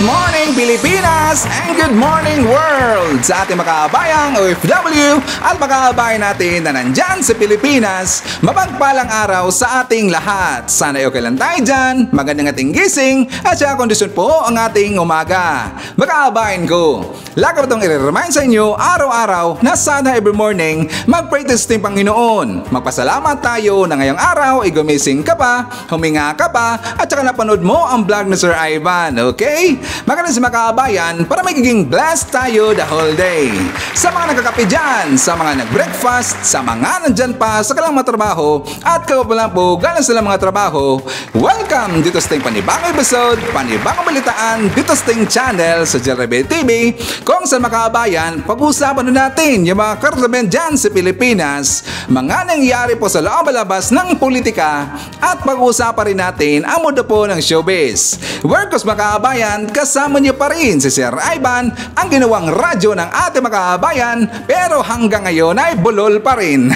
morning Pilipinas and good morning world sa ating makaabayang OFW at makaabayan natin na nandyan sa Pilipinas. Mapagpalang araw sa ating lahat. Sana okay lang tayo dyan, magandang ating gising at saka kondisyon po ang ating umaga. Makaabayan ko, lagi ko itong i-remind sa inyo araw-araw na sana every morning mag-pray to the Panginoon. Magpasalamat tayo na ngayong araw ay gumising ka pa, huminga ka pa at saka napanood mo ang vlog ni Sir Ivan. Okay? Magandang sa makaabayan para magiging blessed tayo the whole day. Sa mga nagkakape dyan, sa mga nag-breakfast, sa mga nandyan pa sa kalang matrabaho at kayo pa lang po galing sila mga trabaho, welcome dito sa ting panibagong episode, panibagong balitaan dito sa ting channel sa JRB TV kung sa makaabayan, pag-usapan na natin yung mga karanasan dyan sa Pilipinas, mga nangyayari po sa loob-labas ng politika at pag-usapan rin natin ang mundo po ng showbiz. Workers makaabayan, kasama niyo pa rin si Sir Ivan, ang ginawang radyo ng ating makaabayan, pero hanggang ngayon ay bulol pa rin.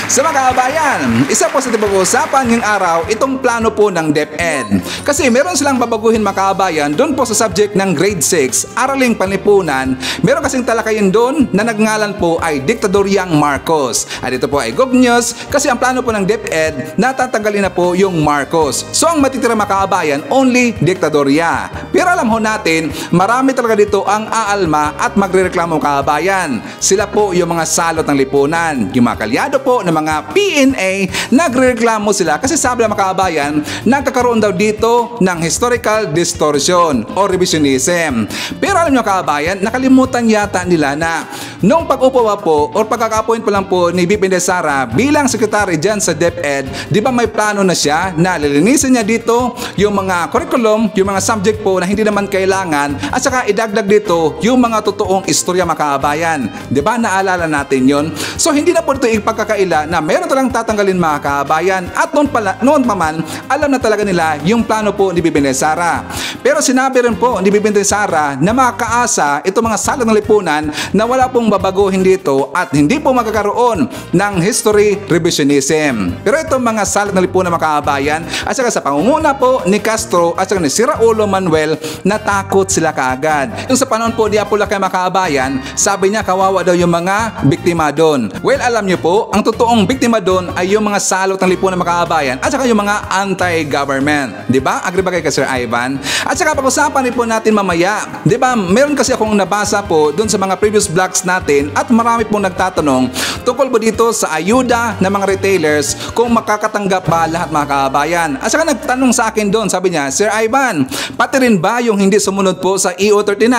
Sa makaabayan, isa po sa pag-uusapan ngayong araw, itong plano po ng DepEd. Kasi meron silang babaguhin makaabayan doon po sa subject ng grade 6, araling panlipunan. Meron kasing talakayin doon na nagngalan po ay Diktadoryang Marcos. At ito po ay good news kasi ang plano po ng DepEd, natatanggalin na po yung Marcos. So ang matitira makaabayan, only diktadorya. Pero alam ho natin, marami talaga dito ang aalma at magrereklamo kaabayan. Sila po yung mga salot ng lipunan. Yung mga kalyado po ng mga PNA, nagrereklamo sila kasi sabi ng makaabayan, nagkakaroon daw dito ng historical distortion o revisionism. Pero alam nyo kaabayan, nakalimutan yata nila na nung pag-upo po o pagkaka-appoint pa lang po ni VP Sara bilang sekretary dyan sa DepEd, di ba may plano na siya na lilinisin niya dito yung mga curriculum, yung mga subject po na hindi naman kailangan at saka idagdag dito yung mga totoong istorya makaabayan. Di ba naalala natin yon? So hindi na po ito ipagkakaila na meron talang tatanggalin mga kaabayan at noon pa man, alam na talaga nila yung plano po ni VP Sara. Pero sinabi rin po ni VP Sara na makakaasa itong mga salot ng lipunan na wala pong babaguhin dito at hindi po magkakaroon ng history revisionism. Pero itong mga salot ng lipunan makaabayan at saka sa pangunguna po ni Castro at saka ni Siraulo Manuel, natakot sila kaagad. Yung sa panahon po ni Apolacay makaabayan, sabi niya kawawa daw yung mga biktima doon. Well, alam niyo po, ang totoong biktima doon ay yung mga salot ng lipunan makaabayan at saka yung mga anti-government. Diba? Agree ba kay Sir Ivan? At saka pag-usapan rin po natin mamaya. Diba? Meron kasi akong nabasa po doon sa mga previous vlogs natin at marami pong nagtatanong tungkol po dito sa ayuda ng mga retailers kung makakatanggap ba lahat mga kaabayan. At saka nagtanong sa akin doon, sabi niya, Sir Ivan, pati rin ba yung hindi sumunod po sa EO39,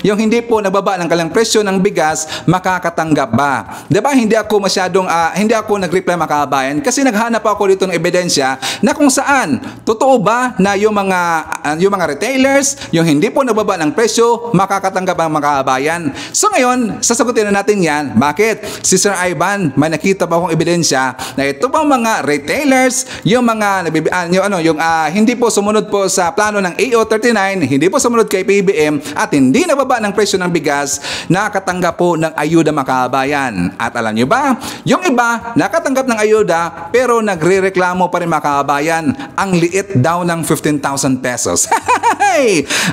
yung hindi po nagbaba ng kalang presyo ng bigas, makakatanggap ba? Diba hindi ako masyadong, hindi ako nag-reply mga kaabayan kasi naghanap ako dito ng ebidensya na kung saan, totoo ba na yung mga retailers, yung hindi po nagbaba ng presyo, makakatanggap ang mga kaabayan. So ngayon, sasagutin na natin yan. Bakit? Si Sir Ivan, may nakita pa akong ebidensya na ito pang mga retailers, yung mga hindi po sumunod po sa plano ng AO39, hindi po sumunod kay PBM at hindi nababa ng presyo ng bigas, nakatanggap po ng ayuda makaabayan. At alam nyo ba, yung iba nakatanggap ng ayuda pero nagre-reklamo pa rin makaabayan. Ang liit daw ng 15,000 pesos.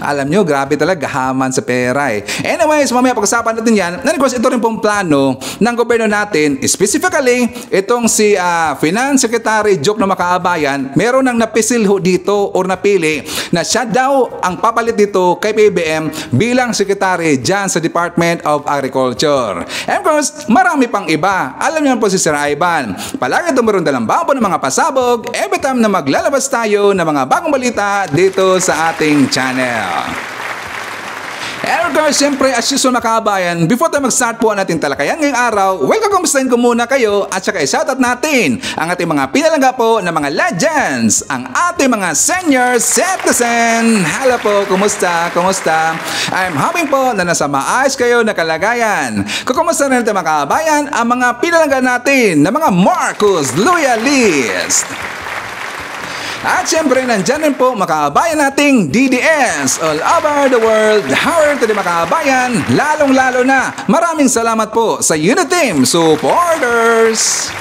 Alam nyo, grabe talaga haman sa pera eh. Anyways, mamaya pag-usapan natin yan. Nanigwas, ito rin pong plano ng gobyerno natin. Specifically, itong si Finance Secretary Joke na makaabayan, meron nang napisil ho dito o napili na siya daw ang papalit dito kay PBM bilang Secretary dyan sa Department of Agriculture. And of course, marami pang iba. Alam niyo po si Sir Ivan, palagi tumurong dalang babo ng mga pasabog every time na maglalabas tayo ng mga bagong balita dito sa ating channel. And guys, siyempre as usual makaabayan, before tayo mag-start po ang ating talakayan ngayong araw, welcome ko muna kayo at saka i-shoutout natin ang ating mga pinalangga po na mga legends, ang ating mga senior citizen. Hello po, kumusta? Kumusta? I'm hoping po na nasa maayos kayo na kalagayan. Kumusta rin natin makaabayan ang mga pinalangga natin na mga Marcos Loyalist. At syempre, nandyan rin po makaabayan nating DDS all over the world. Howard to the makaabayan, lalong-lalo na. Maraming salamat po sa Uniteam supporters.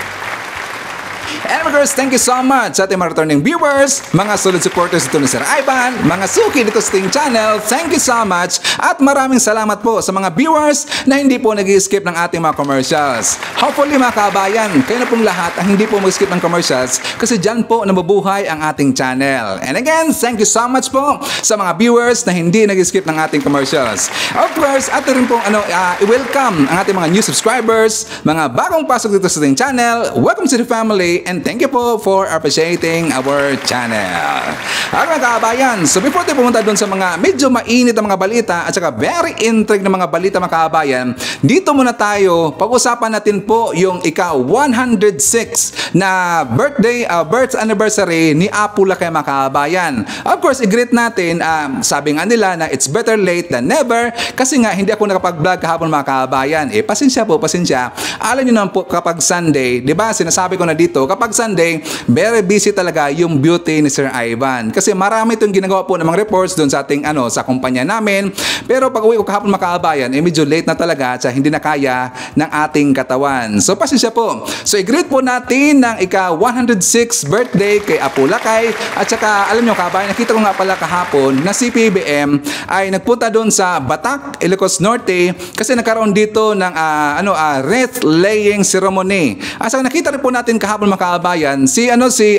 And of course, thank you so much sa ating mga returning viewers, mga solid supporters dito ni Sir Ivan, mga suki dito sa ating channel. Thank you so much at maraming salamat po sa mga viewers na hindi po nag-skip ng ating mga commercials. Hopefully mga kabayan, kayo na pong lahat ang hindi po mag-skip ng commercials kasi dyan po nabubuhay ang ating channel. And again, thank you so much po sa mga viewers na hindi nag-skip ng ating commercials. Of course, at rin pong i-welcome ang ating mga new subscribers, mga bagong pasok dito sa ating channel. Welcome to the family and thank you po for appreciating our channel. Mga kabayan, so before tayo pumunta doon sa mga medyo mainit na mga balita at saka very intrigue na mga balita mga kabayan, dito muna tayo, pag-usapan natin po yung ika-106 na birth anniversary ni Apo Lakay mga kabayan. Of course, i-greet natin, sabi nga nila na it's better late than never kasi nga hindi ako nakapag-vlog kahapon mga kabayan. Pasensya po, pasensya. Alam nyo naman po kapag Sunday, di ba sinasabi ko na dito, kapag Sunday, very busy talaga yung beauty ni Sir Ivan. Kasi marami itong ginagawa po ng mga reports doon sa ating sa kumpanya namin. Pero pag uwi ko kahapon mga kabayan, medyo late na talaga at hindi na kaya ng ating katawan. So pasensya po. So i-greet po natin ng ika-106 birthday kay Apo Lakay. At saka alam nyo kabayan, nakita ko nga pala kahapon na si PBM ay nagpunta doon sa Batak, Ilocos Norte kasi nagkaroon dito ng wreath laying ceremony. At saka nakita rin po natin kahapon mga kabayan si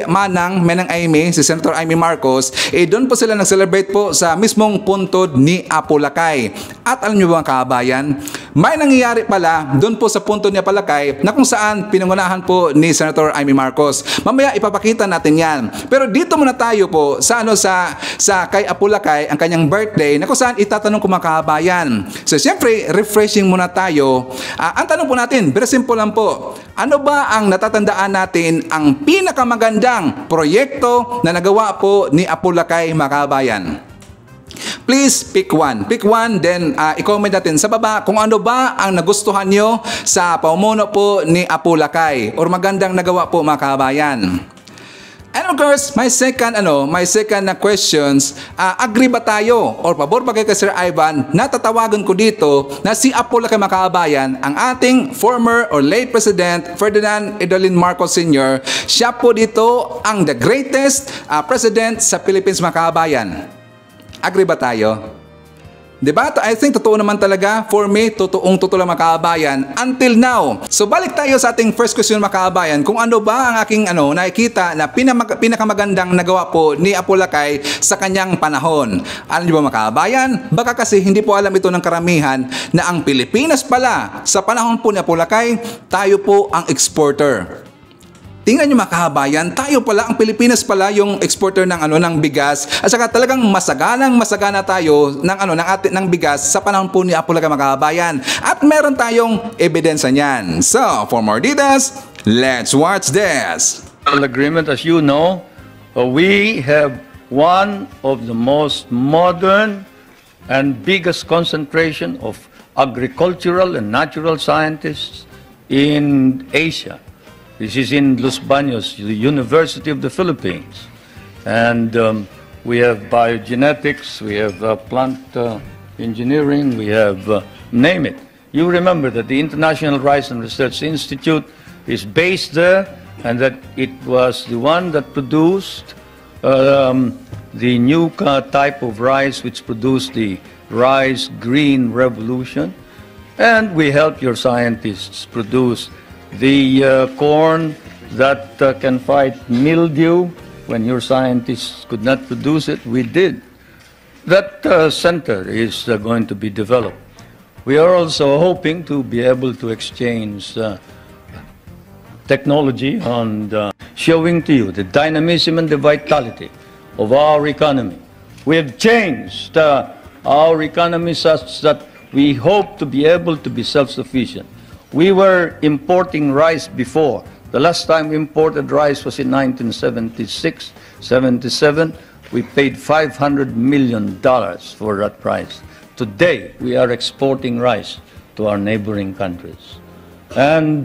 Manang Aimee, si Senator Aimee Marcos, doon po sila nag-celebrate po sa mismong puntod ni Apo Lakay. At alam niyo ba mga kabayan, may nangyayari pala doon po sa puntod ni Apo Lakay na kung saan pinangunahan po ni Senator Aimee Marcos. Mamaya ipapakita natin yan. Pero dito muna tayo po sa kay Apo Lakay, ang kanyang birthday, na kung saan itatanong ko mga kabayan. So siyempre, refreshing muna tayo. Ang tanong po natin, very simple lang po. Ano ba ang natatandaan natin ang pinakamagandang proyekto na nagawa po ni Apo Lakay mga kabayan? Please pick one. Pick one, then i-comment natin sa baba kung ano ba ang nagustuhan nyo sa pamumuno po ni Apo Lakay or magandang nagawa po mga kabayan. And of course, my second na questions, agree ba tayo or pabor ba kay Sir Ivan na tatawagan ko dito na si Apo Lakay mga kabayan, ang ating former or late President Ferdinand Idolin Marcos Sr., siya po dito ang the greatest president sa Philippines mga kabayan. Agree ba tayo? Diba? I think totoo naman talaga. For me, totoo lang mga kabayan until now. So balik tayo sa ating first question mga kabayan. Kung ano ba ang aking nakikita na pinakamagandang nagawa po ni Apo Lakay sa kanyang panahon. Alam niyo ba mga kabayan? Baka kasi hindi po alam ito ng karamihan na ang Pilipinas pala sa panahon po ni Apo Lakay, tayo po ang exporter. Tingnan nyo mga kabayan, tayo pala, ang Pilipinas pala yung exporter ng bigas at saka talagang masagana tayo ng bigas sa panahon po ni Apo Lakay mga kabayan. At meron tayong ebidensya niyan. So, for more details, let's watch this. Agreement, as you know, we have one of the most modern and biggest concentration of agricultural and natural scientists in Asia. This is in Los Baños, the University of the Philippines. And we have biogenetics, we have plant engineering, we have, name it. You remember that the International Rice and Research Institute is based there and that it was the one that produced the new type of rice which produced the rice green revolution. And we help your scientists produce the corn that can fight mildew when your scientists could not produce it. We did. That center is going to be developed. We are also hoping to be able to exchange technology on showing to you the dynamism and the vitality of our economy. We have changed our economy such that we hope to be able to be self-sufficient. We were importing rice before. The last time we imported rice was in 1976, 77. We paid $500 million for that price. Today, we are exporting rice to our neighboring countries. And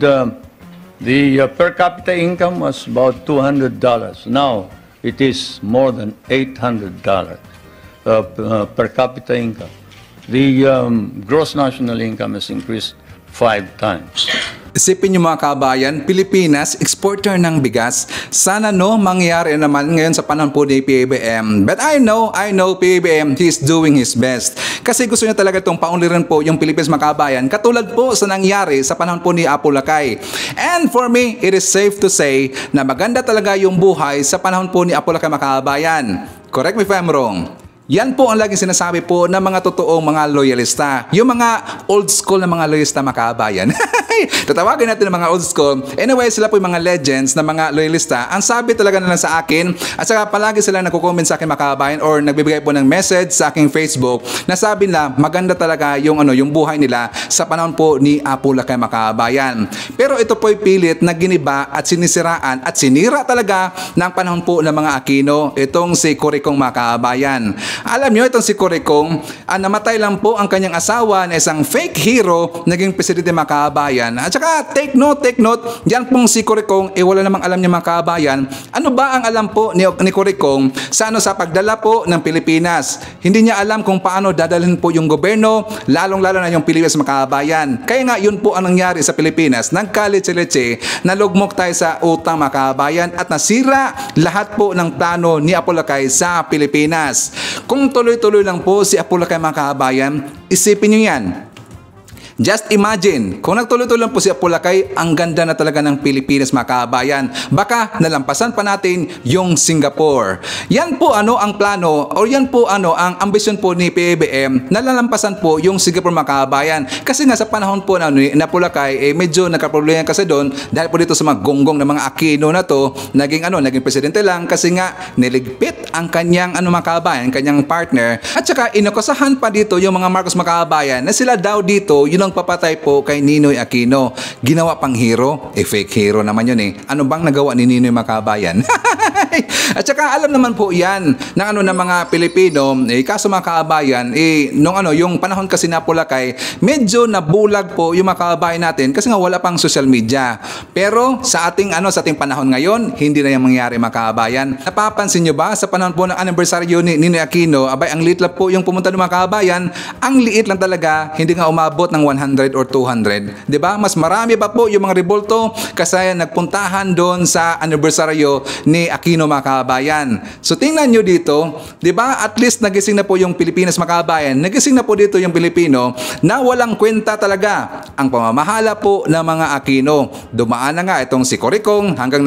the per capita income was about $200. Now, it is more than $800 per capita income. The gross national income has increased 5 times. Isipin nyo mga kabayan, Pilipinas, exporter ng bigas. Sana mangyari naman ngayon sa panahon po ni PBBM. But I know PBBM, he's doing his best. Kasi gusto niya talaga itong paunlirin po yung Pilipinas mga kabayan, katulad po sa nangyari sa panahon po ni Apo Lakay. And for me, it is safe to say na maganda talaga yung buhay sa panahon po ni Apo Lakay mga kabayan. Correct me if I'm wrong. Yan po ang laging sinasabi po ng mga totoong mga loyalista. Yung mga old school na mga loyalista mga kabayan. Tatawagin natin ng mga old school. Anyway, sila po yung mga legends na mga loyalista. Ang sabi talaga nila sa akin, at saka palagi sila nagko-comment sa akin mga kabayan or nagbibigay po ng message sa aking Facebook na sabi nila maganda talaga yung yung buhay nila sa panahon po ni Apo Lakay mga kabayan. Pero ito po'y pilit na giniba at sinisiraan at sinira talaga ng panahon po ng mga Aquino. Itong si Coricong mga kabayan. Alam nyo, itong si Coricong, namatay lang po ang kanyang asawa na isang fake hero, naging presidente mga kabayan. At saka, take note, yan pong si Coricong, wala namang alam niya mga kabayan. Ano ba ang alam po ni Coricong sa pagdala po ng Pilipinas? Hindi niya alam kung paano dadalhin po yung gobyerno, lalong-lalo na yung Pilipinas mga kabayan. Kaya nga, yun po ang nangyari sa Pilipinas. Nagkalitsi-litsi, nalugmok tayo sa utang mga kabayan at nasira lahat po ng plano ni Apo Lakay sa Pilipinas. Kung tuloy-tuloy lang po si Apo Lakay mga kabayan, isipin nyo yan. Just imagine, kung nagtuloy-tuloy lang po si Apo Lakay, ang ganda na talaga ng Pilipinas mga kabayan. Baka nalampasan pa natin yung Singapore. Yan po ang plano o yan po ang ambisyon po ni PBBM na lalampasan po yung Singapore mga kabayan. Kasi nga sa panahon po ni Apo Lakay, medyo nagkaproblema kasi doon dahil po dito sa mga gonggong ng mga Aquino na to, naging presidente lang kasi nga niligpit ang kanyang mga kabayan, kanyang partner. At saka inakusahan pa dito yung mga Marcos mga kabayan na sila daw dito yun ang papatay po kay Ninoy Aquino. Ginawa pang hero, fake hero naman yun Ano bang nagawa ni Ninoy mga kabayan? At saka alam naman po yan ng mga Pilipino, kaso mga kabayan, yung panahon kasi na Apo Lakay, medyo nabulag po yung mga kabayan natin kasi nga wala pang social media. Pero sa ating panahon ngayon, hindi na yung mangyari mga kabayan. Napapansin nyo ba sa panahon po ng anibersaryo ni Ninoy Aquino, abay ang liit lang po yung pumunta ng mga kabayan, ang liit lang talaga, hindi nga umabot ng 100 or 200. 'Di ba? Mas marami pa po yung mga rebolto kasi nagpuntahan doon sa anibersaryo ni Aquino mga kabayan. So tingnan nyo dito, 'di ba? At least nagising na po yung Pilipinas mga kabayan. Nagising na po dito yung Pilipino na walang kwenta talaga ang pamamahala po ng mga Aquino. Dumaan na nga itong si Coricong hanggang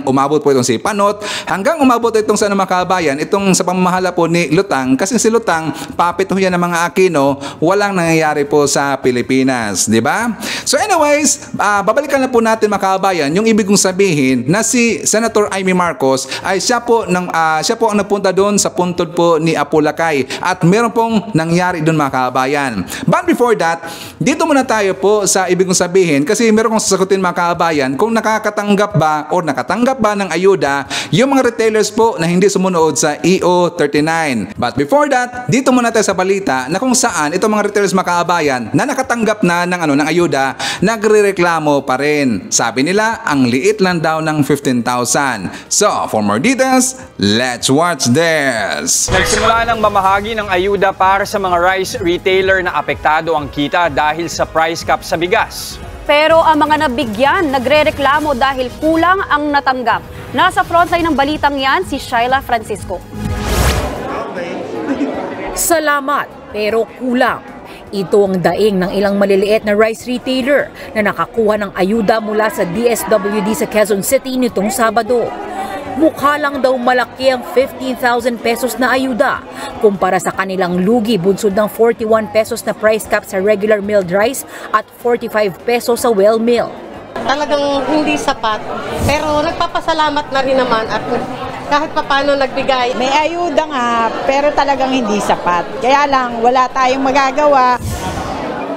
umabot po itong si Panot, hanggang umabot itong sa mga kabayan, itong sa pamamahala po ni Lutang, kasi si Lutang papit yan ng mga Aquino, walang nangyayari po sa Pilipinas, di ba? So anyways, babalikan na po natin mga kabayan yung ibig kong sabihin na si Senator Amy Marcos ay siya po ang napunta doon sa puntod po ni Apo Lakay at meron pong nangyari doon mga kabayan. But before that, dito muna tayo po sa ibig kong sabihin kasi meron kong sasagutin mga kabayan kung nakatanggap ba ng ayuda yung mga retailers po na hindi sumunod sa EO39. But before that, dito muna tayo sa balita na kung saan itong mga retailers mga kabayan na nakatanggap na ng ayuda, nagrereklamo pa rin. Sabi nila, ang liit lang daw ng 15,000. So, for more details, let's watch this. Nagsimula ng mamahagi ng ayuda para sa mga rice retailer na apektado ang kita dahil sa price cap sa bigas. Pero ang mga nabigyan, nagrereklamo dahil kulang ang natanggap. Nasa frontline ng balitang yan, si Shaila Francisco. Salamat, pero kulang. Ito ang daing ng ilang maliliit na rice retailer na nakakuha ng ayuda mula sa DSWD sa Quezon City nitong Sabado. Mukha lang daw malaki ang 15,000 pesos na ayuda kumpara sa kanilang lugi bunsod ng 41 pesos na price cap sa regular milled rice at 45 pesos sa well mill. Talagang hindi sapat, pero nagpapasalamat na rin naman at kahit papano nagbigay. May ayuda nga, pero talagang hindi sapat. Kaya lang, wala tayong magagawa.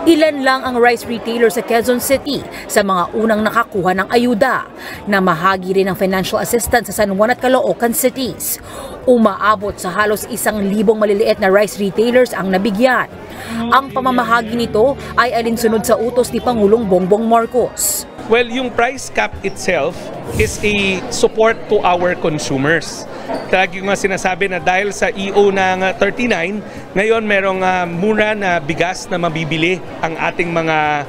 Ilan lang ang rice retailer sa Quezon City sa mga unang nakakuha ng ayuda. Namahagi rin ng financial assistance sa San Juan at Caloocan cities. Umaabot sa halos 1,000 maliliit na rice retailers ang nabigyan. Ang pamamahagi nito ay alinsunod sa utos ni Pangulong Bongbong Marcos. Well, yung price cap itself is a support to our consumers. Talagang nga sinasabi na dahil sa EO ng 39, ngayon merong mura na bigas na mabibili ang ating mga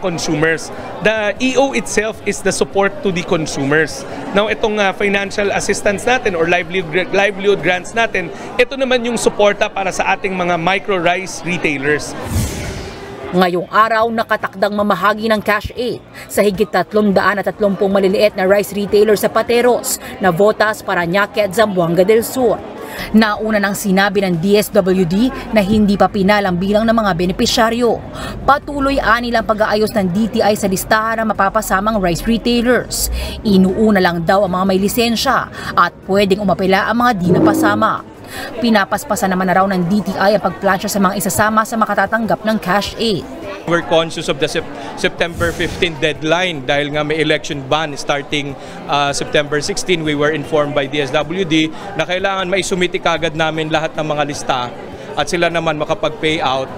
consumers. The EO itself is the support to the consumers. Now, itong financial assistance natin or livelihood grants natin, ito naman yung suporta para sa ating mga micro-rice retailers. Ngayong araw, nakatakdang mamahagi ng cash aid sa higit 330 maliliit na rice retailer sa Pateros, Navotas, Parañaque at Zamboanga del Sur. Nauna nang sinabi ng DSWD na hindi pa pinalang bilang ng mga benepisyaryo. Patuloy nilang pag-aayos ng DTI sa listahan ng mapapasamang rice retailers. Inuuna lang daw ang mga may lisensya at pwedeng umapela ang mga di napasama. Pinapaspasan naman na raw ng DTI ang pagplansya sa mga isasama sa makatatanggap ng cash aid. We're conscious of the September 15 deadline dahil nga may election ban starting September 16. We were informed by DSWD na kailangan maisumiti kagad namin lahat ng mga lista at sila naman makapag-pay out,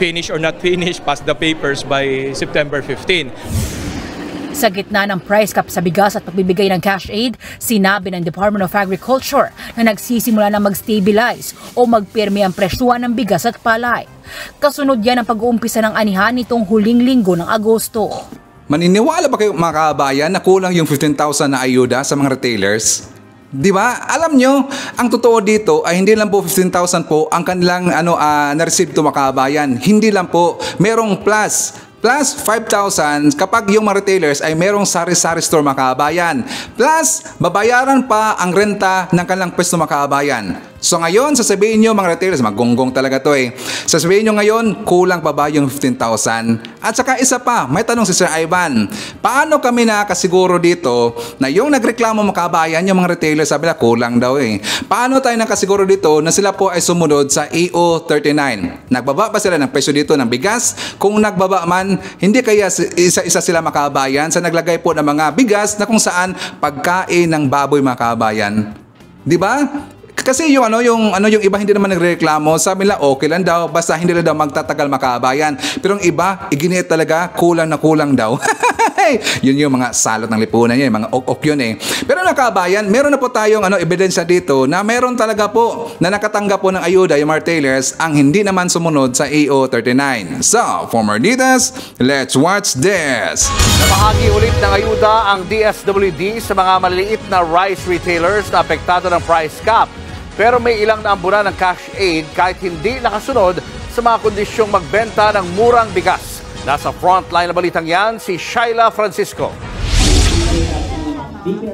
finish or not finish, pass the papers by September 15. Sa gitna ng price cap sa bigas at pagbibigay ng cash aid, sinabi ng Department of Agriculture na nagsisimula na mag-stabilize o magpirmi ang presyuhan ng bigas at palay. Kasunod yan ang pag-uumpisa ng anihan nitong huling linggo ng Agosto. Maniniwala ba kayo mga kabayan na kulang yung 15,000 na ayuda sa mga retailers? Di ba? Alam nyo, ang totoo dito ay hindi lang po 15,000 po ang kanilang na-receive to mga kabayan. Hindi lang po, merong plus 5,000 kapag yung mga retailers ay merong sari-sari store mga kabayan. Plus, babayaran pa ang renta ng kanilang pwesto mga kabayan. So ngayon, sasabihin nyo mga retailers, magonggong talaga to eh. Sasabihin nyo ngayon, kulang pa ba yung 15,000? At saka isa pa, may tanong si Sir Ivan, paano kami nakasiguro dito na yung nagreklamo mga kabayan, yung mga retailers, sabi na kulang daw eh. Paano tayo nakasiguro dito na sila po ay sumunod sa EO 39? Nagbaba ba sila ng presyo dito ng bigas? Kung nagbaba man, hindi kaya isa-isa sila mga kabayan sa naglagay po ng mga bigas na kung saan pagkain ng baboy mga kabayan? Di ba? Kasi yung iba hindi naman nagreklamo, sabi nila okay lang daw, basta hindi na daw magtatagal makabayan. Pero yung iba, iginiit talaga, kulang na kulang daw. Yun yung mga salot ng lipunan niya, yung mga ok yun eh. Pero nakabayan, meron na po tayong ebidensya dito na meron talaga po na nakatanggap po ng ayuda yung mga retailers ang hindi naman sumunod sa EO 39. So, for more details, let's watch this. Namahagi ulit ng ayuda ang DSWD sa mga maliliit na rice retailers na apektado ng price cap. Pero may ilang naambunan ng cash aid kahit hindi nakasunod sa mga kondisyong magbenta ng murang bigas. Nasa frontline na balitang yan, si Shyla Francisco.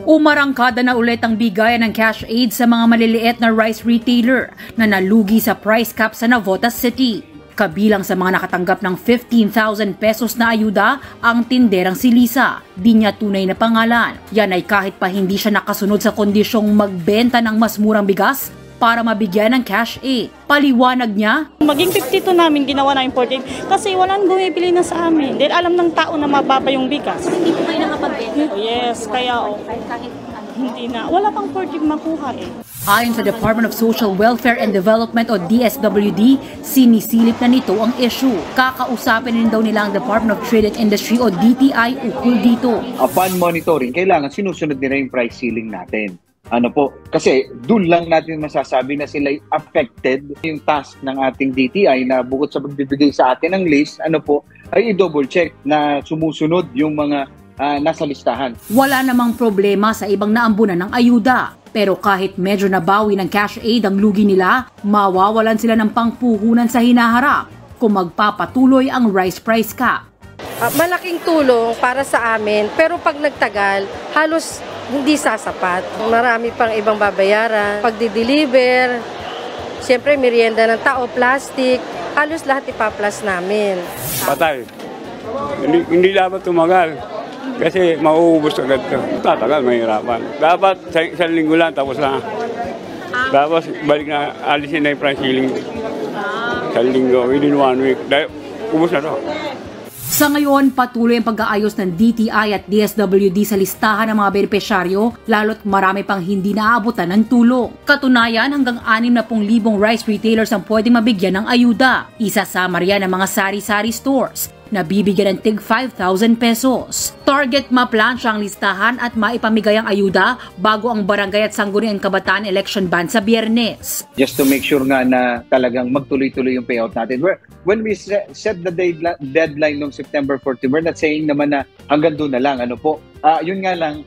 Umarangkada na ulit ang bigayan ng cash aid sa mga maliliit na rice retailer na nalugi sa price cap sa Navotas City. Kabilang sa mga nakatanggap ng 15,000 pesos na ayuda ang tinderang si Lisa. Di niya tunay na pangalan. Yan ay kahit pa hindi siya nakasunod sa kondisyong magbenta ng mas murang bigas para mabigyan ng cash aid. Paliwanag niya, maging 52 namin ginawa na imported kasi walang bumibili na sa amin. Dahil alam ng tao na mababa yung bigas. Hindi po kayo nakapagbenta? Yes, kaya hindi na. Wala pang pwedeng makuha eh. Ayon sa Department of Social Welfare and Development o DSWD, sinisilip na nito ang issue. Kakausapin din daw nila ang Department of Trade and Industry o DTI ukol dito. Upon monitoring, kailangan sinusunod nila yung price ceiling natin. Kasi doon lang natin masasabi na sila affected. Yung task ng ating DTI na bukod sa pagbibigay sa atin ng list, ay i-double check na sumusunod yung mga nasa listahan. Wala namang problema sa ibang naambunan ng ayuda. Pero kahit medyo nabawi ng cash aid ang lugi nila, mawawalan sila ng pangpuhunan sa hinaharap kung magpapatuloy ang rice price cap. Malaking tulong para sa amin, pero pag nagtagal, halos hindi sasapat. Marami pang ibang babayaran, pagdi-deliver, siyempre merienda ng tao, plastic, halos lahat ipaplas namin. Patay. Hindi dapat tumagal. Kasi mauubos agad ito. Tatagal, mahirapan. Dapat sa linggo lang, tapos na. Tapos balik na, alisin na yung price ceiling. Sa linggo, within 1 week. Dahil ubos na ito. Sa ngayon, patuloy ang pag-aayos ng DTI at DSWD sa listahan ng mga benepisyaryo, lalo't marami pang hindi naaabutan ng tulong. Katunayan, hanggang 60,000 rice retailers ang pwedeng mabigyan ng ayuda. Isasama riyan ang mga sari-sari stores. na bibigyan ng tig 5,000 pesos. Target maplansya ang listahan at maipamigay ang ayuda bago ang barangay at sangguniang kabataan election ban sa Biyernes. Just to make sure nga na talagang magtuloy-tuloy yung payout natin. When we set the deadline ng September 14, we're not saying naman na hanggang doon na lang. Yun nga lang,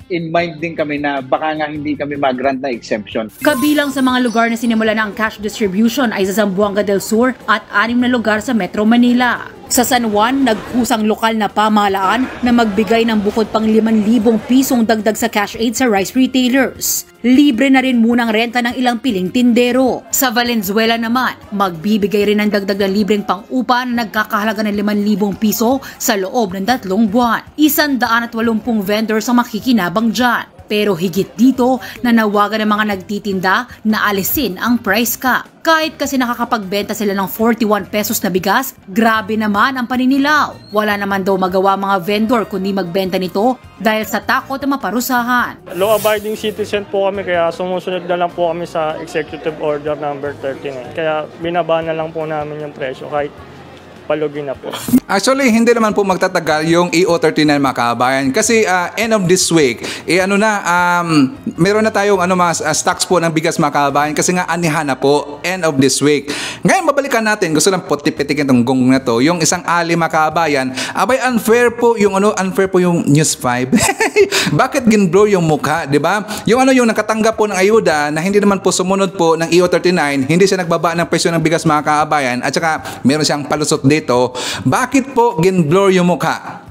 in mind din kami na baka nga hindi kami mag-grant na exemption. Kabilang sa mga lugar na sinimula na ang cash distribution ay sa Zamboanga del Sur at 6 na lugar sa Metro Manila. Sa San Juan, nagkusang lokal na pamahalaan na magbigay ng bukod pang 5,000 pisong dagdag sa cash aid sa rice retailers. Libre na rin munang renta ng ilang piling tindero. Sa Valenzuela naman, magbibigay rin ng dagdag na libreng pang-upa na nagkakahalaga ng 5,000 piso sa loob ng 3 buwan. 180 vendors ang makikinabang dyan. Pero higit dito, nanawagan ng mga nagtitinda na alisin ang price cap. Kahit kasi nakakapagbenta sila ng 41 pesos na bigas, grabe naman ang paninilaw. Wala naman daw magawa mga vendor kundi magbenta nito dahil sa takot na maparusahan. Law-abiding citizen po kami kaya sumusunod na lang po kami sa Executive Order number 13. Kaya binaba na lang po namin yung presyo kahit palugin na po. Actually, hindi naman po magtatagal yung EO39 mga kabayan kasi end of this week, meron na tayong mga stocks po ng bigas mga kabayan kasi nga anihan na po end of this week. Ngayon, babalikan natin, gusto lang putipitikin itong gong na to, yung isang ali mga kabayan, abay unfair po yung News 5. Bakit ginblow yung mukha, di ba? Yung nakatanggap po ng ayuda na hindi naman po sumunod po ng EO39, hindi siya nagbaba ng presyo ng bigas mga kabayan at saka meron siyang palusot dito, bakit po ginblur yung mukha?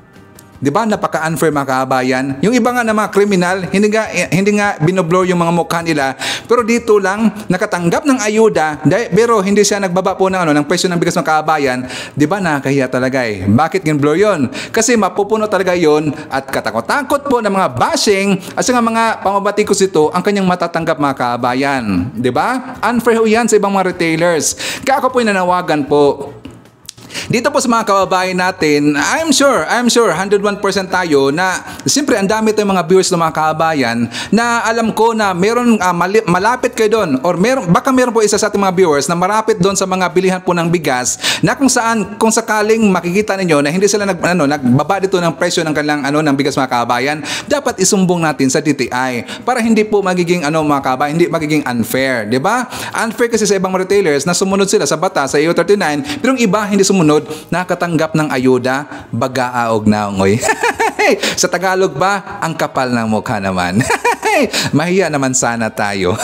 Di ba? Napaka-unfair mga kabayan. Yung iba nga na mga kriminal, hindi nga binoblur yung mga mukha nila, pero dito lang nakatanggap ng ayuda, pero hindi siya nagbaba po ng presyo ng bigas ng kabayan. Di ba? Nakakahiya talaga eh. Bakit ginblur yun? Kasi mapupuno talaga yun at katakot-takot po ng mga bashing at sa mga pamabatikos ito ang kanyang matatanggap mga kabayan. Di ba? Unfair ho yan sa ibang mga retailers. Kaya ako po nanawagan po dito po sa mga kababayan natin, I'm sure 101% tayo na siyempre ang dami tayong mga viewers ng mga kababayan na alam ko na meron malapit kayo doon or baka meron po isa sa ating mga viewers na marapit doon sa mga bilihan po ng bigas na kung sakaling makikita ninyo na hindi sila nagbaba dito ng presyo ng kanilang ng bigas mga kababayan, dapat isumbong natin sa DTI para hindi po magiging mga kababayan, hindi magiging unfair, di ba? Unfair kasi sa ibang retailers na sumunod sila sa batas sa EO39 pero yung iba hindi sumunod, nakatanggap ng ayuda, bagaaog na ngoy. Sa Tagalog ba, ang kapal ng mukha naman. Mahiya naman sana tayo.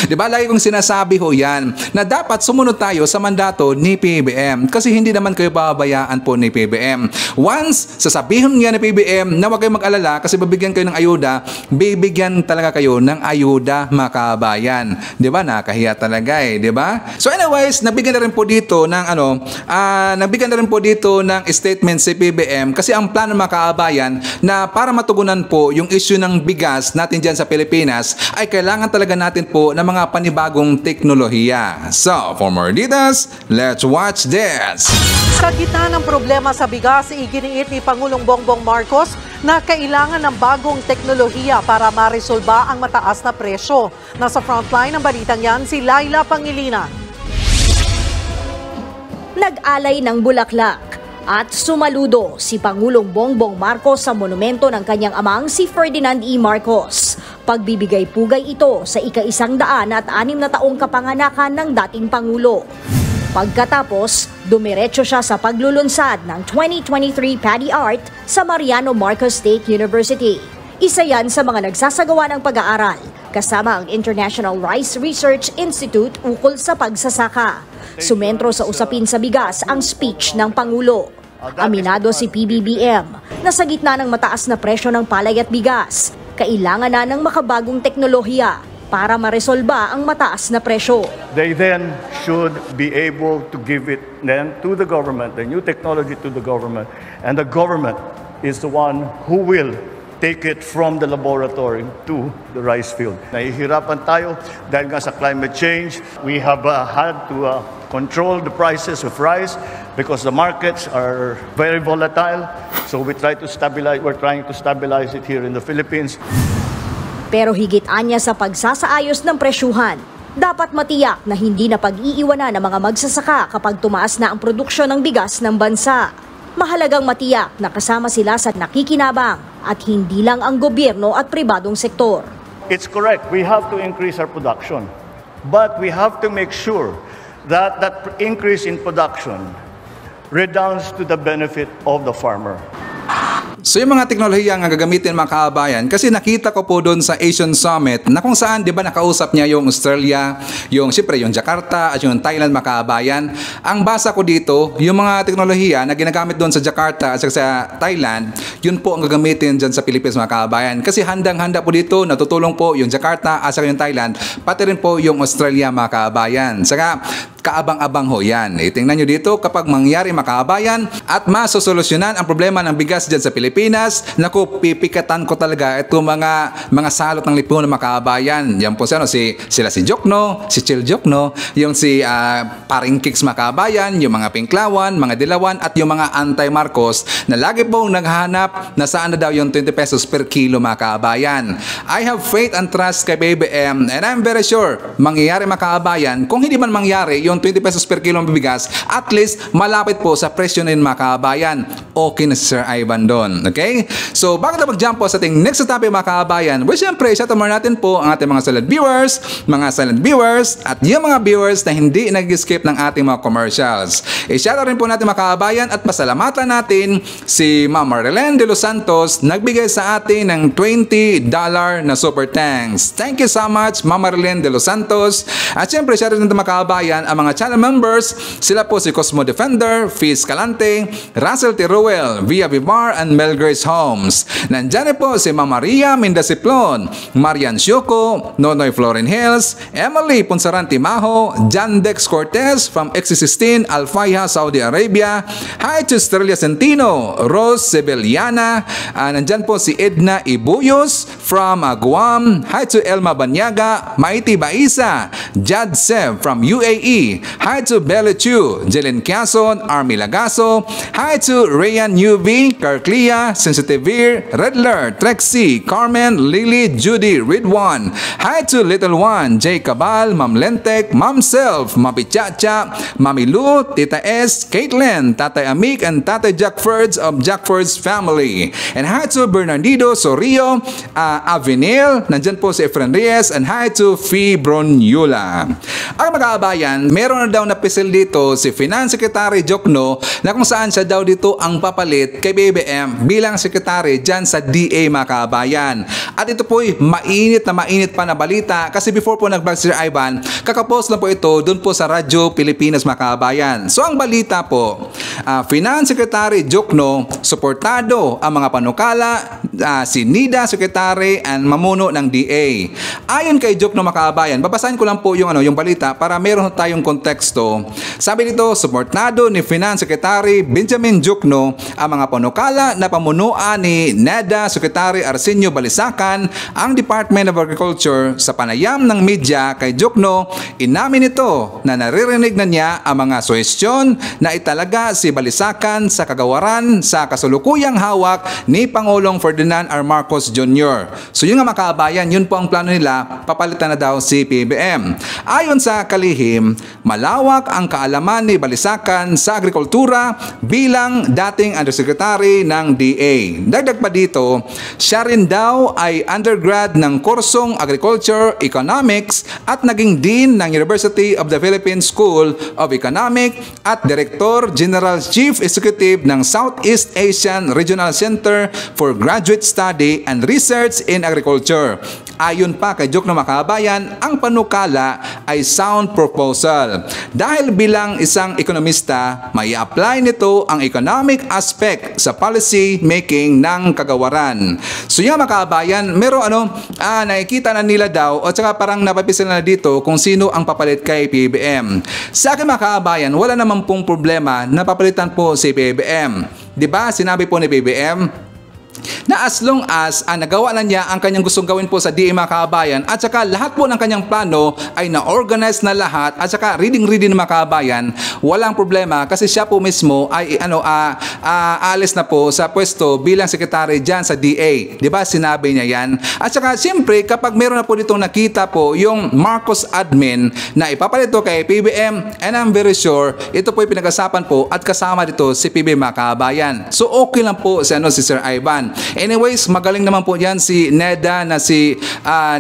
Di ba lagi kong sinasabi ho yan na dapat sumunod tayo sa mandato ni PBBM kasi hindi naman kayo pababayaan po ni PBBM. Once sasabihin niya ni PBBM na huwag kayong mag-alala kasi babigyan kayo ng ayuda, bibigyan talaga kayo ng ayuda mga kabayan. Di ba? Nakahiya talaga eh, di ba? So anyways, nabigyan na rin po dito ng statement si PBBM kasi ang plano mga kabayan na para matugunan po yung issue ng bigas natin dyan sa Pilipinas ay kailangan talaga natin po ng mga panibagong teknolohiya. So, for more details, let's watch this. Sa gitna ng problema sa bigas, iginiit ni Pangulong Bongbong Marcos na kailangan ng bagong teknolohiya para maresolba ang mataas na presyo. Nasa frontline ng balitang yan si Laila Pangilinan. Nag-alay ng bulaklak at sumaludo si Pangulong Bongbong Marcos sa monumento ng kanyang amang si Ferdinand E. Marcos. Pagbibigay pugay ito sa ika-106 na taong kapanganakan ng dating Pangulo. Pagkatapos, dumiretso siya sa paglulunsad ng 2023 Paddy Art sa Mariano Marcos State University. Isa yan sa mga nagsasagawa ng pag-aaral, kasama ang International Rice Research Institute ukol sa pagsasaka. Sumentro sa usapin sa bigas ang speech ng Pangulo. Aminado si PBBM na sa gitna ng mataas na presyo ng palay at bigas, kailangan na ng makabagong teknolohiya para maresolba ang mataas na presyo. They then should be able to give it then to the government, the new technology to the government, and the government is the one who will take it from the laboratory to the rice field. Nahihirapan tayo dahil nga sa climate change. We have had to control the prices of rice because the markets are very volatile. So we're trying to stabilize it here in the Philippines. Pero higit anya sa pagsasaayos ng presyuhan, Dapat matiyak na hindi na pag-iiwanan ng mga magsasaka kapag tumaas na ang produksyon ng bigas ng bansa. Mahalagang matiyak na kasama sila sa nakikinabang at hindi lang ang gobyerno at pribadong sektor. It's correct, we have to increase our production. But we have to make sure that that increase in production redounds to the benefit of the farmer. So yung mga teknolohiya nga gagamitin mga kabayan, kasi nakita ko po doon sa Asian Summit na kung saan, di ba, nakausap niya yung Australia, siyempre yung Jakarta at yung Thailand mga kabayan. Ang basa ko dito, yung mga teknolohiya na ginagamit doon sa Jakarta at sa Thailand, yun po ang gagamitin dyan sa Pilipinas mga kabayan. Kasi handang-handa po dito, natutulong po yung Jakarta at yung Thailand, pati rin po yung Australia mga kabayan. Saka kaabang-abang ho yan. Tingnan nyo dito, kapag mangyari mga kabayan at masosolusyonan ang problema ng bigas dyan sa Pilipinas, naku, pipikatan ko talaga itong mga salot ng lipunan mga kabayan. Yan po sila si Jokno, si Chil Jokno, yung si Paring Kicks mga kabayan, yung mga Pinklawan, mga Dilawan at yung mga anti-Marcos na lagi pong naghahanap na saan na daw yung 20 pesos per kilo mga kabayan. I have faith and trust kay BBM and I'm very sure mangyayari mga kabayan. Kung hindi man mangyari yung 20 pesos per kilo ng bigas, at least malapit po sa presyo ng mga kabayan. Okay na si Sir Ivan doon. Okay? So, bago tayo mag-jump po sa ating next topic mga kabayan, well, syempre, shoutout natin po ang ating mga silent viewers, at yung mga viewers na hindi nag-skip ng ating mga commercials. I-shoutout rin po natin mga kabayan at pasalamatan natin si Ma'am Marilyn de los Santos, nagbigay sa atin ng $20 na super thanks. Thank you so much, Ma'am Marilyn de los Santos. At syempre, shoutout natin mga kabayan ang mga channel members. Sila po si Cosmo Defender, Fiz Calante, Russell T. Ruel, Via Vivar, and Mel Grace Holmes. Nandyan po si Ma'am Maria Mindasiplon, Marian Syoko, Nonoy Florin Hills, Emily Ponsaranti Maho, John Dex Cortez from X16, Alfaya, Saudi Arabia. Hi to Estrella Centino, Rose Sebeliana. Nandyan po si Edna Ibuyos from Guam. Hi to Elma Banyaga, Maiti Baisa, Jad Sev from UAE. Hi to Bella Chu, Jelen Quezon, Army Lagaso. Hi to Rayan UV, Carclia, Sensitivir, Redler, Trexie, Carmen, Lily, Judy, Ridwan. Hi to Little One, Jay Cabal, Ma'am Lentek, Ma'am Self, Mami Chacha, Mami Lu, Tita S, Caitlin, Tatay Amik, and Tatay Jackfords of Jackfords family. And hi to Bernardino Sorio, Avenil, nandyan po si Efren Reyes, and hi to Fee Bronyula. Ang mga kabayan, meron na daw na pisil dito si Finance Secretary Jokno na kung saan siya daw dito ang papalit kay BBM bilang sekretary dyan sa DA mga kabayan. At ito po'y mainit pa na balita kasi before po nag-vlog Sir Ivan, kakapost na po ito doon po sa Radyo Pilipinas mga kabayan. So ang balita po, Finance Secretary Jokno, suportado ang mga panukala, si Nida Secretary and mamuno ng DA. Ayon kay Jokno mga kabayan, babasahin ko lang po yung balita para meron tayong konteksto. Sabi dito, suportado ni Finance Secretary Benjamin Jokno ang mga panukala na pamunuan ni NEDA Secretary Arsenio Balisacan ang Department of Agriculture. Sa panayam ng media kay Jokno, inamin ito na naririnig na niya ang mga suhestyon na italaga si Balisacan sa kagawaran sa kasulukuyang hawak ni Pangulong Ferdinand R. Marcos Jr. So yung mga kabayan, yun po ang plano nila, papalitan na daw si PBM. Ayon sa kalihim, malawak ang kaalaman ni Balisacan sa agrikultura bilang dating undersecretary ng DA. Dagdag pa dito, siya rin daw ay undergrad ng kursong Agriculture Economics at naging Dean ng University of the Philippines School of Economic at Director General Chief Executive ng Southeast Asian Regional Center for Graduate Study and Research in Agriculture. Ayon pa kay Jokno mga kabayan, ang panukala ay sound proposal. Dahil bilang isang ekonomista, may apply nito ang economic aspect sa policy making ng kagawaran. So yung mga kabayan, meron nakikita na nila daw o tsaka parang napapisil na dito kung sino ang papalit kay PBM. Sa akin mga kabayan, wala naman pong problema na papalitan po si PBM. Diba? Sinabi po ni PBM, na as long as nagawa na niya ang kanyang gustong gawin po sa DA mga kabayan at saka lahat po ng kanyang plano ay na-organize na lahat at saka reading ng mga kabayan, walang problema kasi siya po mismo ay aalis na po sa pwesto bilang sekretary dyan sa DA. Diba? Sinabi niya yan. At saka siyempre kapag meron na po ditong nakita po yung Marcos admin na ipapalito kay PBM, and I'm very sure ito po yung pinag-asapan po at kasama dito si PBM mga kabayan. So okay lang po si Sir Ivan. Anyways, magaling naman po yan si Neda na si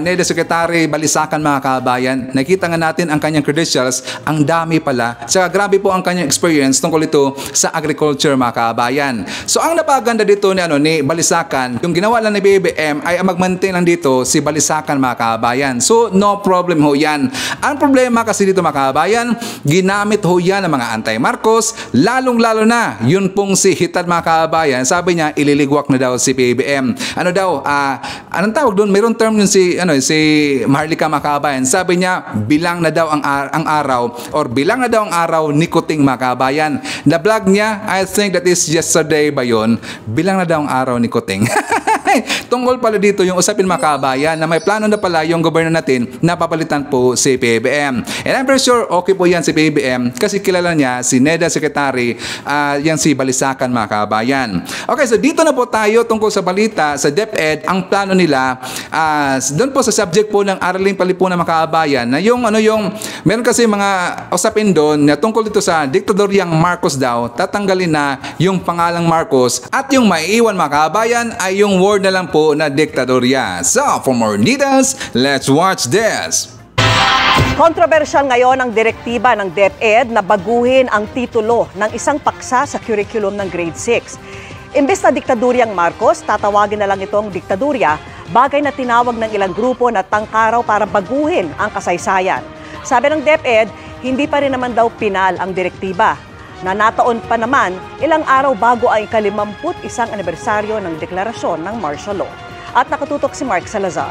Neda Secretary Balisacan mga kabayan. Nakita nga natin ang kanyang credentials, ang dami pala. Saka grabe po ang kanyang experience tungkol ito sa agriculture mga kabayan. So ang napaganda dito ni Balisacan, yung ginawa lang ni BBM ay mag-maintain lang dito si Balisacan mga kabayan. So no problem ho yan. Ang problema kasi dito mga kabayan, ginamit ho yan ng mga anti-Marcos, lalong-lalo na yun pong si Hitad mga kabayan. Sabi niya ililigwak na daw si PBM. Anong tawag doon? Mayroong term yun si Maharlika Makabayan. Sabi niya, bilang na daw ang araw or bilang na daw ang araw ni Kuting Makabayan. Na-vlog niya, I think that is yesterday ba yun? Bilang na daw ang araw ni Kuting. Tungkol pala dito yung usapin Makabayan na may plano na pala yung gobyerno natin na papalitan po si PBM. And I'm very sure okay po yan si PBM kasi kilala niya si Neda Secretary, yan si Balisacan Makabayan. Okay, so dito na po tayo tungkol sa balita sa DepEd. Ang plano nila doon po sa subject po ng Araling Palipunan Makabayan na yung meron kasi mga usapin doon na tungkol dito sa diktadoryang Marcos daw, tatanggalin na yung pangalang Marcos at yung maiiwan Makabayan ay yung word na lang po na diktadorya. So, for more details, let's watch this. Kontrobersyal ngayon ang direktiba ng DepEd na baguhin ang titulo ng isang paksa sa curriculum ng grade 6. Imbes na diktadoryang Marcos, tatawagin na lang itong diktadorya, bagay na tinawag ng ilang grupo na tangkaraw para baguhin ang kasaysayan. Sabi ng DepEd, hindi pa rin naman daw pinal ang direktiba. Nanataon pa naman ilang araw bago ang ika-51 anibersaryo ng deklarasyon ng martial law. At nakatutok si Mark Salazar.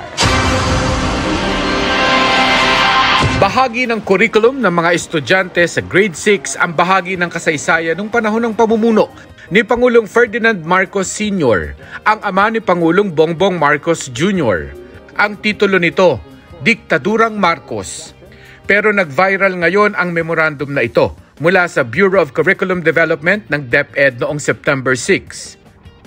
Bahagi ng curriculum ng mga estudyante sa grade 6 ang bahagi ng kasaysayan ng panahon ng pamumuno ni Pangulong Ferdinand Marcos Sr., ang ama ni Pangulong Bongbong Marcos Jr. Ang titulo nito, Diktadurang Marcos. Pero nag-viral ngayon ang memorandum na ito mula sa Bureau of Curriculum Development ng DepEd noong September 6.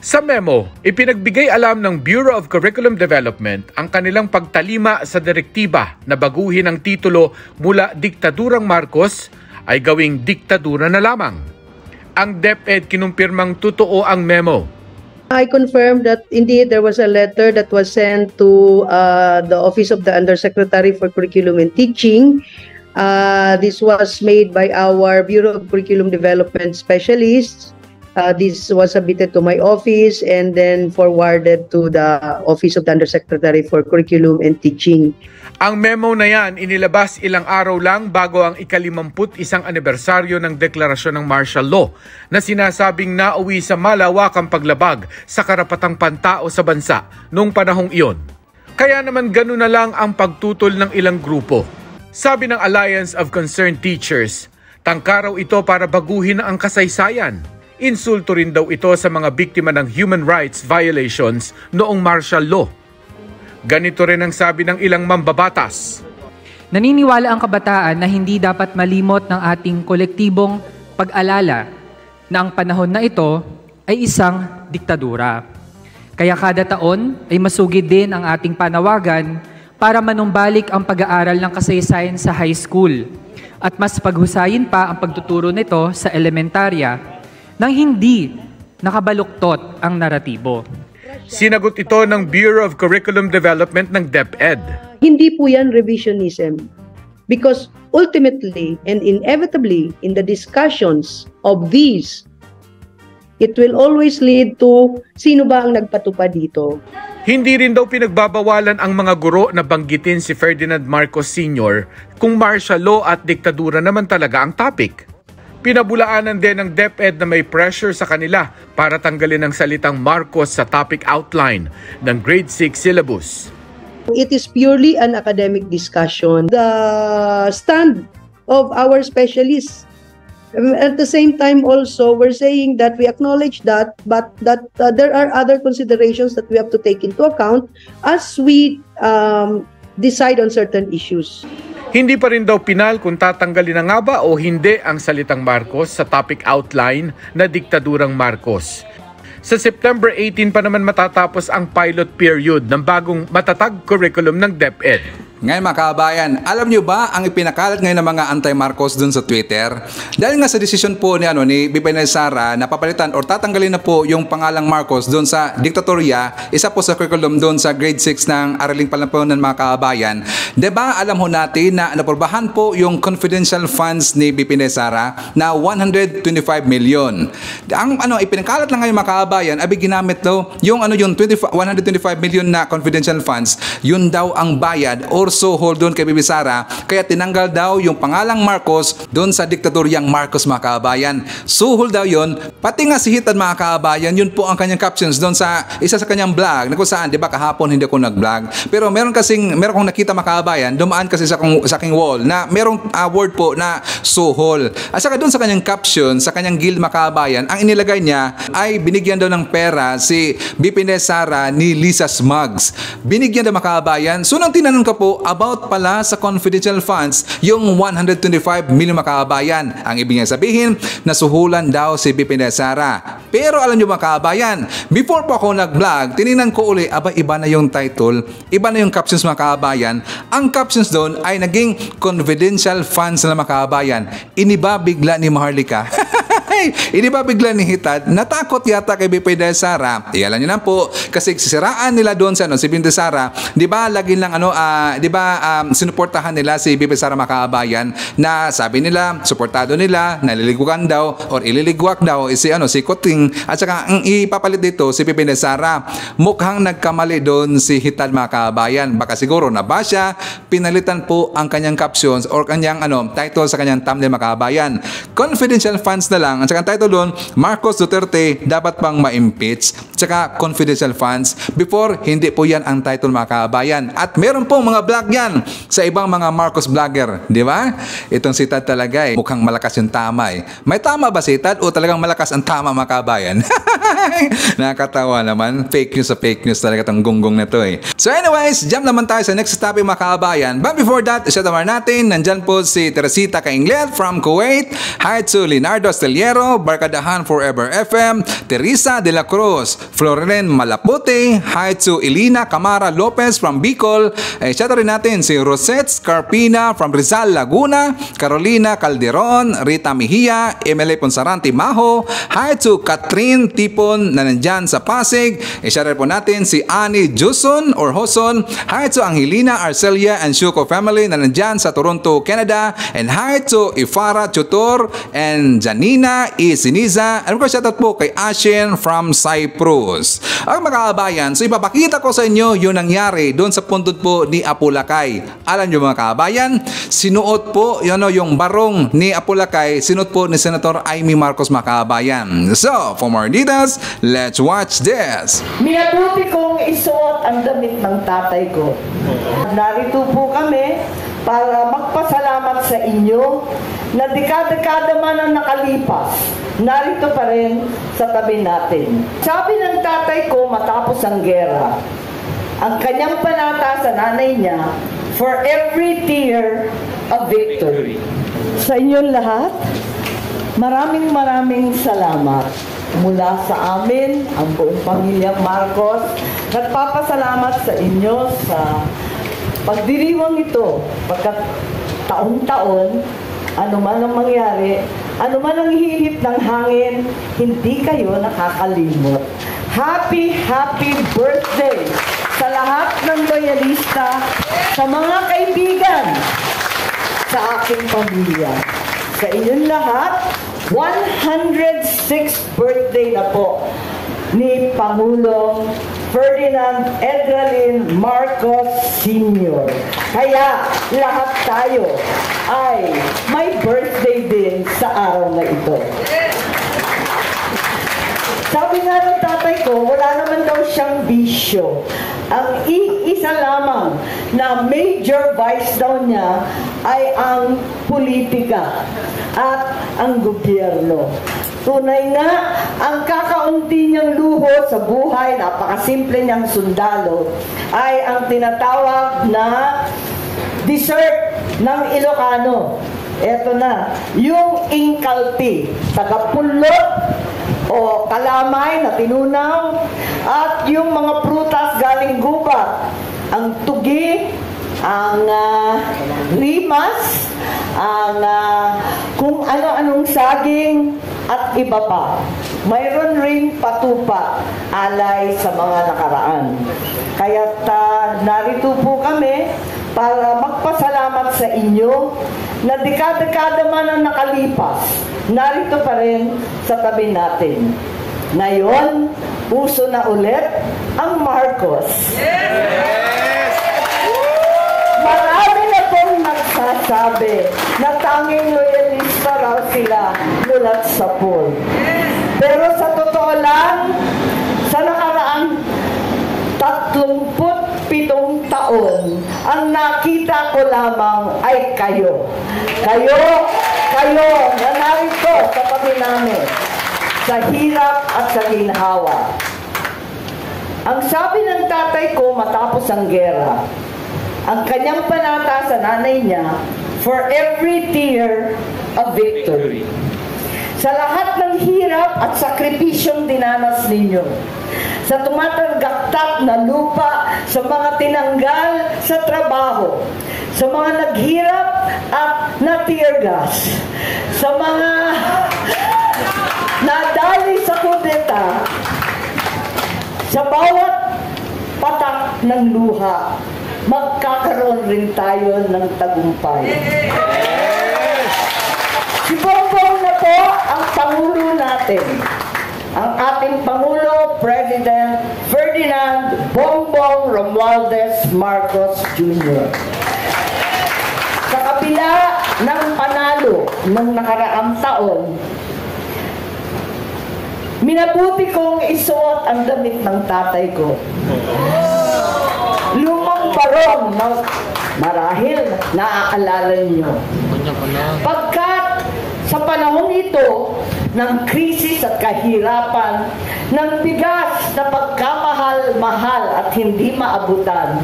Sa memo, ipinagbigay alam ng Bureau of Curriculum Development ang kanilang pagtalima sa direktiba na baguhin ang titulo mula Diktadurang Marcos ay gawing diktadura na lamang. Ang DepEd kinumpirmang totoo ang memo. I confirm that indeed there was a letter that was sent to the Office of the Undersecretary for Curriculum and Teaching. This was made by our Bureau of Curriculum Development specialists. This was submitted to my office and then forwarded to the Office of the Undersecretary for Curriculum and Teaching. Ang memo na yan inilabas ilang araw lang bago ang ika-51 anibersaryo ng deklarasyon ng martial law na sinasabing nauwi sa malawakang paglabag sa karapatang pantao sa bansa noong panahong iyon. Kaya naman gano'n na lang ang pagtutol ng ilang grupo. Sabi ng Alliance of Concerned Teachers, tangkaraw ito para baguhin ang kasaysayan. Insulto rin daw ito sa mga biktima ng human rights violations noong martial law. Ganito rin ang sabi ng ilang mambabatas. Naniniwala ang kabataan na hindi dapat malimot ng ating kolektibong pag-alala na ang panahon na ito ay isang diktadura. Kaya kada taon ay masugid din ang ating panawagan para manumbalik ang pag-aaral ng kasaysayan sa high school at mas paghusayin pa ang pagtuturo nito sa elementarya nang hindi nakabaluktot ang naratibo. Sinagot ito ng Bureau of Curriculum Development ng DepEd. Hindi po yan revisionism because ultimately and inevitably in the discussions of these, it will always lead to sino ba ang nagpatupad dito. Hindi rin daw pinagbabawalan ang mga guro na banggitin si Ferdinand Marcos Sr. kung martial law at diktadura naman talaga ang topic. Pinabulaanan din ng DepEd na may pressure sa kanila para tanggalin ang salitang Marcos sa topic outline ng grade 6 syllabus. It is purely an academic discussion. The stand of our specialists At the same time also, we're saying that we acknowledge that, but that there are other considerations that we have to take into account as we decide on certain issues. Hindi pa rin daw pinal kung tatanggalin na nga ba o hindi ang salitang Marcos sa topic outline na diktadurang Marcos. Sa September 18 pa naman matatapos ang pilot period ng bagong matatag curriculum ng DepEd. Ngayon mga kabayan, alam nyo ba ang ipinakalat ngayon ng mga anti-Marcos dun sa Twitter? Dahil nga sa desisyon po ni BP Sara na papalitan or tatanggalin na po yung pangalang Marcos dun sa diktatorya, isa po sa curriculum dun sa grade 6 ng Araling Palampanan mga kabayan. Diba alam ho natin na naporbahan po yung confidential funds ni BP Sara na 125 million. Ang ipinakalat lang ngayon mga kabayan, abi ginamit daw yung 125 million na confidential funds, yun daw ang bayad or suhol doon kay Bibi Sara, kaya tinanggal daw yung pangalang Marcos doon sa diktadoryang Marcos mga kabayan. Suhol daw yun, pati nga si Hitad mga kabayan, yun po ang kanyang captions doon sa isa sa kanyang vlog, na kung saan, di ba kahapon hindi ako nag-vlog, pero meron kong nakita mga kabayan, dumaan kasi sa aking wall na merong word po na suhol. At saka doon sa kanyang caption, sa kanyang guild mga kabayan, ang inilagay niya ay binigyan daw ng pera si BP Sara ni Lisa Smugs. Binigyan daw mga kabayan. So nang tinanong ka po about pala sa confidential funds, yung 125 million mga kabayan. Ang ibig niya sabihin, nasuhulan daw si BP Sara. Pero alam nyo mga kabayan, before po ako nag-vlog, tininan ko uli, iba na yung title, iba na yung captions mga kabayan. Ang captions doon ay naging confidential funds na mga kabayan. Iniba bigla ni Maharlika. Iniba bigla ni Hitad, natakot yata kay BP Sara. Alam niyo na po, kasi sisiraan nila doon sa si BP Sara, di ba lagi lang sinuportahan nila si BP Sara mga kabayan, na sabi nila, suportado nila, naliliguan daw or ililigwak daw si Kuting, at saka ang ipapalit dito si BP Sara. Mukhang nagkamali doon si Hitad mga kabayan. Baka siguro naba siya, pinalitan po ang kanyang captions or kanyang title sa kanyang thumbnail mga kabayan. Confidential funds na lang. At saka ang title doon, Marcos Duterte dapat pang ma-impeach. Tsaka confidential funds. Before, hindi po yan ang title mga kabayan. At meron pong mga vlog yan sa ibang mga Marcos vlogger. Di ba? Itong si Tad talaga mukhang malakas yung tama May tama ba si Tad o talagang malakas ang tama mga kabayan? Nakakatawa naman. Fake news sa fake news talaga itong gunggong na to So anyways, jump naman tayo sa next topic mga kabayan. But before that, isatamar natin, nandyan po si Teresita Kainglet from Kuwait. Hi to Leonardo Esteliero, Barkadahan Forever FM, Teresa De La Cruz, Floren Malaputi. Hi to Elina Camara Lopez from Bicol. Shout rin natin si Rosette Scarpina from Rizal, Laguna, Carolina Calderon, Rita Mejia, Emily Ponsarante Maho. Hi to Catherine Tipon na nandyan sa Pasig. Shout rin po natin si Annie Juson or Hoson. Hi to Angelina Arcelia and Shuko family na nandyan sa Toronto, Canada. And hi to Ifara Tutor and Janina Isiniza. And of course, shoutout po kay Ashen from Cyprus. Ang mga kabayan, so ipapakita ko sa inyo yung nangyari doon sa puntod po ni Apulacay. Alam nyo mga kabayan, sinuot po yung barong ni Apulacay, sinuot po ni Senator Amy Marcos mga kabayan. So, for more details, let's watch this. Minabuti kong isuot ang damit ng tatay ko. Narito po kami para magpasalamat sa inyo na dekada-dekada man ang nakalipas, narito pa rin sa tabi natin. Sabi ng tatay ko matapos ang gera, ang kanyang panata sa nanay niya, for every tear, a victory. Sa inyong lahat, maraming salamat. Mula sa amin, ang buong pamilyang Marcos, nagpapasalamat sa inyo sa pagdiriwang ito, pagkat taon-taon, ano man ang mangyari, ano man ang hihip ng hangin, hindi kayo nakakalimot. Happy birthday sa lahat ng loyalista, sa mga kaibigan, sa aking pamilya. Sa inyong lahat, 106th birthday na po ni Pangulong Ferdinand Edralin Marcos Sr. Kaya lahat tayo ay may birthday din sa araw na ito. Sabi nga ng tatay ko, wala naman daw siyang bisyo. Ang isa lamang na major vice daw niya ay ang politika at ang gobyerno. Tunay nga, ang kakaunti niyang luho sa buhay, napakasimple niyang sundalo, ay ang tinatawag na dessert ng Ilocano. Ito na, yung ingkalti, tagapulot o kalamay na tinunaw, at yung mga prutas galing gubat, ang tugi, ang rimas, ang kung ano-anong saging, at iba pa. Mayroon ring patupa alay sa mga nakaraan. Kaya't narito po kami para magpasalamat sa inyo na dekada-dekada man ang nakalipas, narito pa rin sa tabi natin. Ngayon, uso na ulit ang Marcos. Marami na pong nagsasabi na tanging loyalista raw sila mulat sa pool. Pero sa totoo lang, sa nakaraang 37 taon, ang nakita ko lamang ay kayo. Kayo na narito sa tabi namin, sa hirap at sa ginhawa. Ang sabi ng tatay ko matapos ang gera, ang kanyang panata sa nanay niya, for every tear, a victory. Sa lahat ng hirap at sakripisyong dinanas ninyo, sa tumatanggaktak na lupa, sa mga tinanggal sa trabaho, sa mga naghirap at na-teargas, sa mga nadali sa kudeta, sa bawat patak ng luha, magkakaroon rin tayo ng tagumpay. Si Bongbong na po ang Pangulo natin. Ang ating Pangulo, President Ferdinand Bongbong Romualdez Marcos Jr. Sa kabila ng panalo ng nakaraang taon, minabuti kong isuot ang damit ng tatay ko. Lumang barong na marahil naaalala niyo. Pagkat sa panahon ito ng krisis at kahirapan, ng bigas na pagkamahal-mahal at hindi maabutan,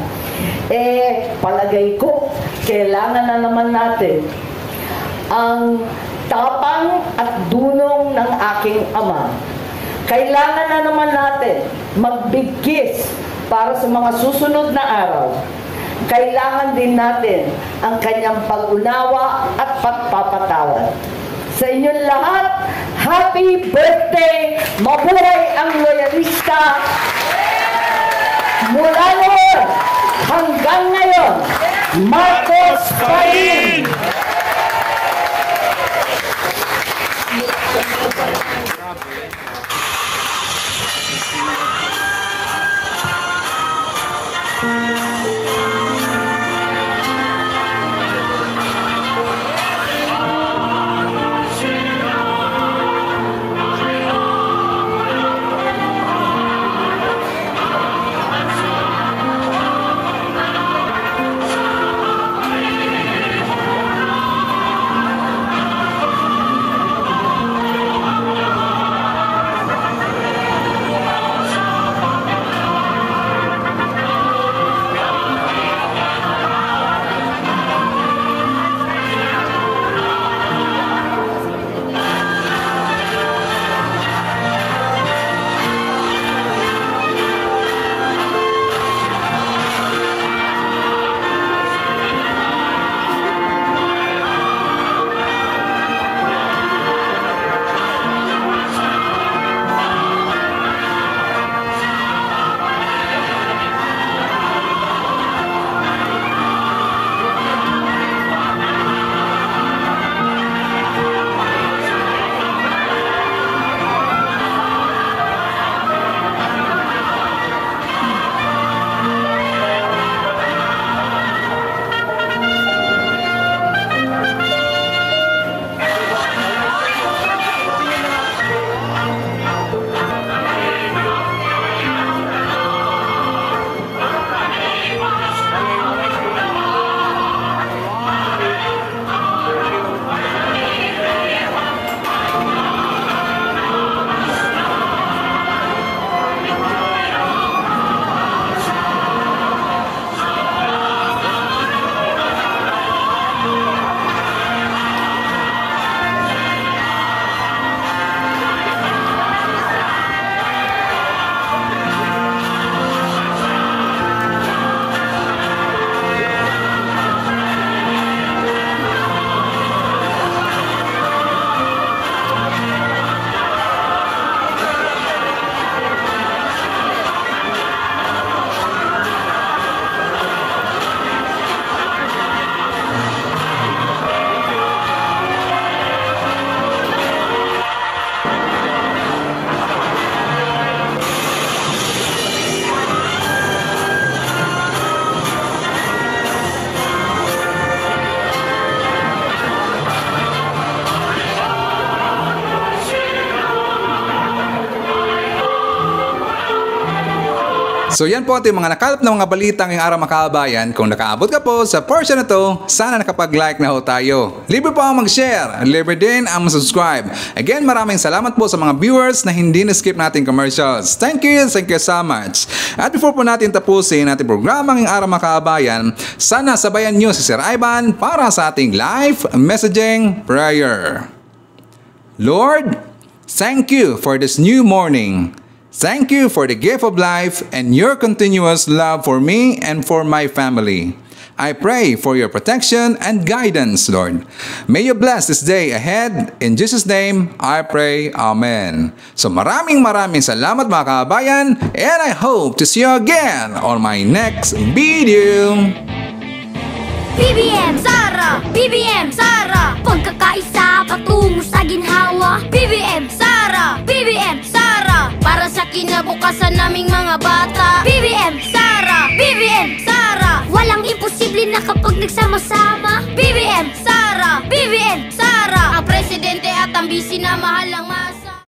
palagay ko, kailangan na naman natin ang tapang at dunong ng aking ama. Kailangan na naman natin magbigkis para sa mga susunod na araw. Kailangan din natin ang kanyang pag-unawa at pagpapatawad. Sa inyong lahat, happy birthday! Mabuhay ang loyalista! Mula noon hanggang ngayon, Marcos pa rin! So yan po ating mga nakalap na mga balitang ngayong araw mga kabayan. Kung nakaabot ka po sa portion na to, sana nakapag-like na ho tayo. Libre po ang mag-share, libre din ang mag-subscribe. Again, maraming salamat po sa mga viewers na hindi na-skip natin commercials. Thank you so much. At before po natin tapusin ating programa ngayong araw mga kabayan, sana sabayan nyo si Sir Ivan para sa ating live messaging prayer. Lord, thank you for this new morning. Thank you for the gift of life and your continuous love for me and for my family. I pray for your protection and guidance, Lord. May you bless this day ahead. In Jesus' name, I pray. Amen. So maraming salamat mga kabayan, and I hope to see you again on my next video. BBM Sara, BBM Sara, pagkakaisa patungo sa ginhawa. BBM Sara, BBM Sara, para sa kinabukasan naming mga bata. BBM Sara, BBM Sara, walang imposible na kapag nagsama-sama.